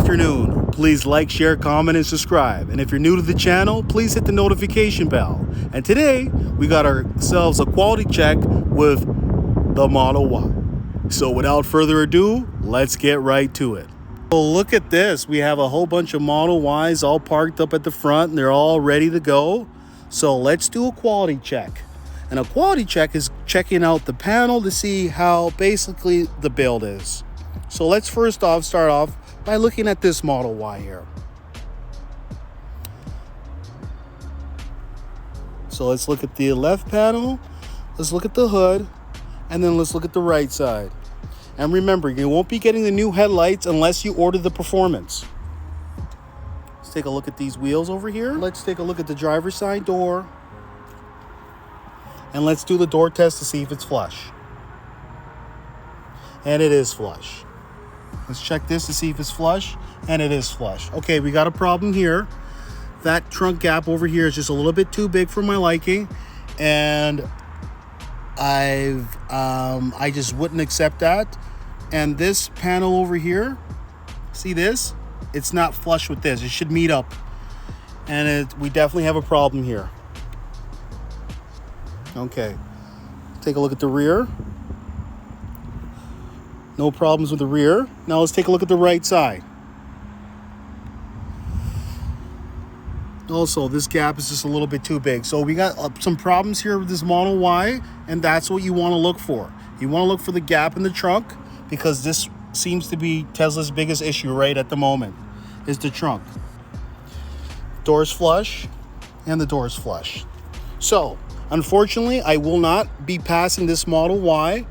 afternoon. Please like, share, comment, and subscribe. And if you're new to the channel, please hit the notification bell. And today, we got ourselves a quality check with the Model Y. So without further ado, let's get right to it. Well, look at this. We have a whole bunch of Model Ys all parked up at the front, and they're all ready to go. So let's do a quality check. And a quality check is checking out the panel to see how basically the build is. So let's first off start off by looking at this Model Y here. So let's look at the left panel, let's look at the hood, and then let's look at the right side. And remember, you won't be getting the new headlights unless you order the Performance. Let's take a look at these wheels over here. Let's take a look at the driver's side door. And let's do the door test to see if it's flush. And it is flush. Let's check this to see if it's flush, and it is flush. Okay, we got a problem here. That trunk gap over here is just a little bit too big for my liking, and I just wouldn't accept that. And this panel over here, see this? It's not flush with this. It should meet up, and we definitely have a problem here. Okay, take a look at the rear. No problems with the rear. Now let's take a look at the right side. Also, this gap is just a little bit too big. So we got some problems here with this Model Y, and that's what you want to look for. You want to look for the gap in the trunk, because this seems to be Tesla's biggest issue right at the moment, is the trunk. Doors flush, and the doors flush. So, unfortunately, I will not be passing this Model Y.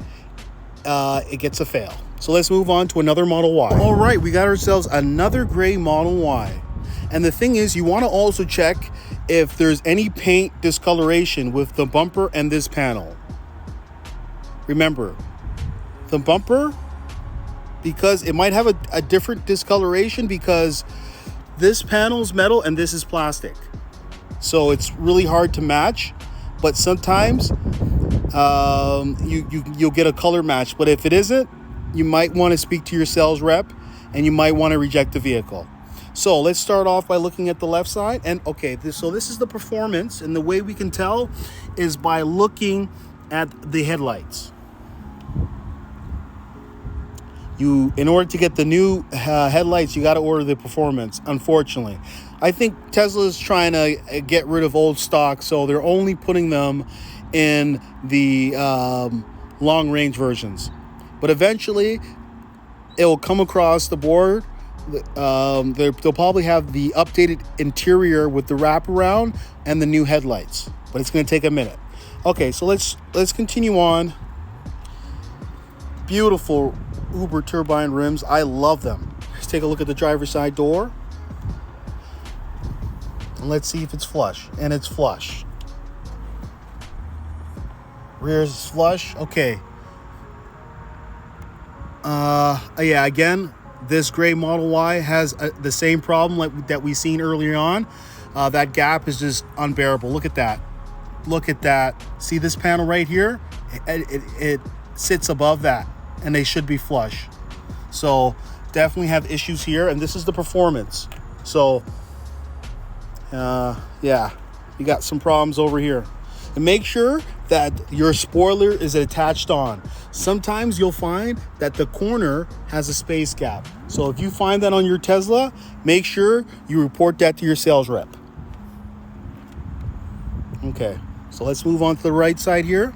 It gets a fail. So let's move on to another Model Y. All right, we got ourselves another gray Model Y. And the thing is, you want to also check if there's any paint discoloration with the bumper and this panel. Remember, the bumper, because it might have a different discoloration because this panel's metal and this is plastic. So it's really hard to match, but sometimes you'll get a color match. But if it isn't, you might want to speak to your sales rep, and you might want to reject the vehicle. So let's start off by looking at the left side. And okay, this is the Performance, and the way we can tell is by looking at the headlights. In order to get the new headlights, you got to order the Performance, unfortunately. I think Tesla is trying to get rid of old stock, so they're only putting them in the long range versions. But eventually, it will come across the board. They'll probably have the updated interior with the wraparound and the new headlights, but it's going to take a minute. Okay, so let's continue on. Beautiful Uber turbine rims. I love them. Let's take a look at the driver's side door. And let's see if it's flush. And it's flush. Rear is flush. Okay. Yeah, again, this gray Model Y has the same problem that we seen earlier on. That gap is just unbearable. Look at that. Look at that. See this panel right here? It sits above that, and they should be flush. So definitely have issues here, and this is the Performance. So yeah, you got some problems over here. And make sure that your spoiler is attached on. Sometimes you'll find that the corner has a space gap. So if you find that on your Tesla, make sure you report that to your sales rep. Okay, so let's move on to the right side here.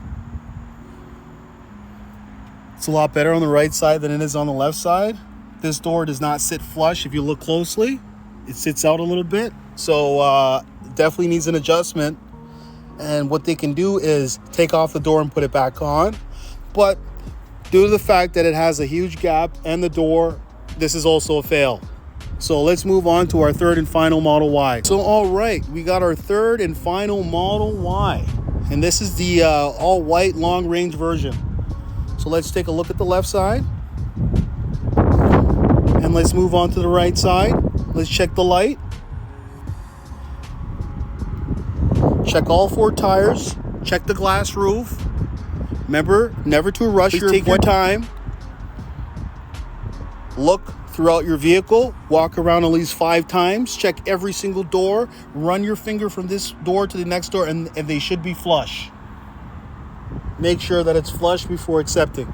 It's a lot better on the right side than it is on the left side. This door does not sit flush if you look closely. It sits out a little bit. So definitely needs an adjustment. And what they can do is take off the door and put it back on. But due to the fact that it has a huge gap and the door, this is also a fail. So let's move on to our third and final Model Y. So all right, we got our third and final Model Y. And this is the all white long range version. So let's take a look at the left side. And let's move on to the right side. Let's check the light. Check all four tires. Check the glass roof. Remember, never to rush. Take your time. Look throughout your vehicle. Walk around at least 5 times. Check every single door. Run your finger from this door to the next door, and they should be flush. Make sure that it's flush before accepting.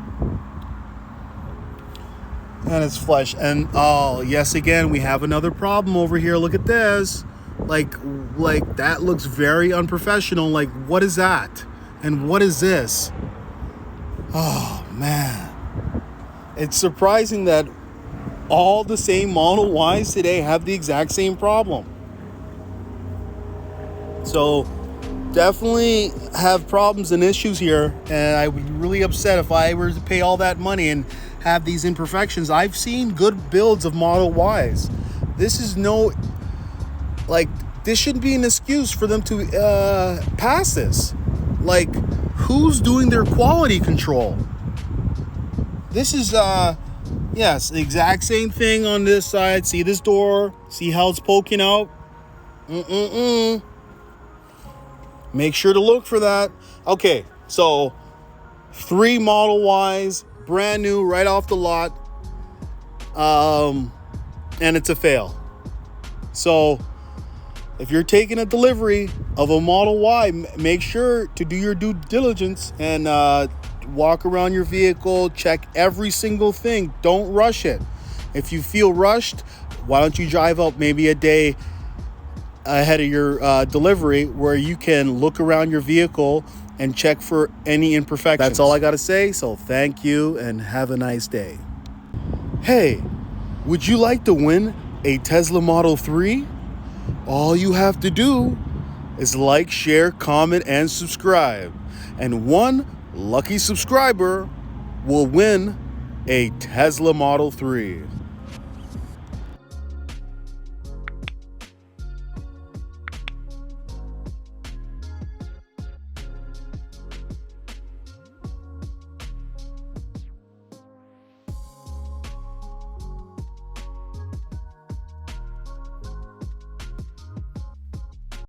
And it's flush. And oh, yes, again, we have another problem over here. Look at this. Like that looks very unprofessional. Like, what is that? And what is this? Oh, man. It's surprising that all the same Model Ys today have the exact same problem. So definitely have problems and issues here, and I would be really upset if I were to pay all that money and have these imperfections. I've seen good builds of Model Ys. This is this shouldn't be an excuse for them to pass this. Like, who's doing their quality control? This is yes, the exact same thing on this side. See this door? See how it's poking out? Make sure to look for that. Okay, so 3 Model Ys, brand new, right off the lot. And it's a fail. So if you're taking a delivery of a Model Y, make sure to do your due diligence and walk around your vehicle, check every single thing. Don't rush it. If you feel rushed, why don't you drive up maybe a day ahead of your delivery, where you can look around your vehicle and check for any imperfections. That's all I got to say. So thank you and have a nice day. Hey, would you like to win a Tesla Model 3? All you have to do is like, share, comment, and subscribe. And one lucky subscriber will win a Tesla Model 3.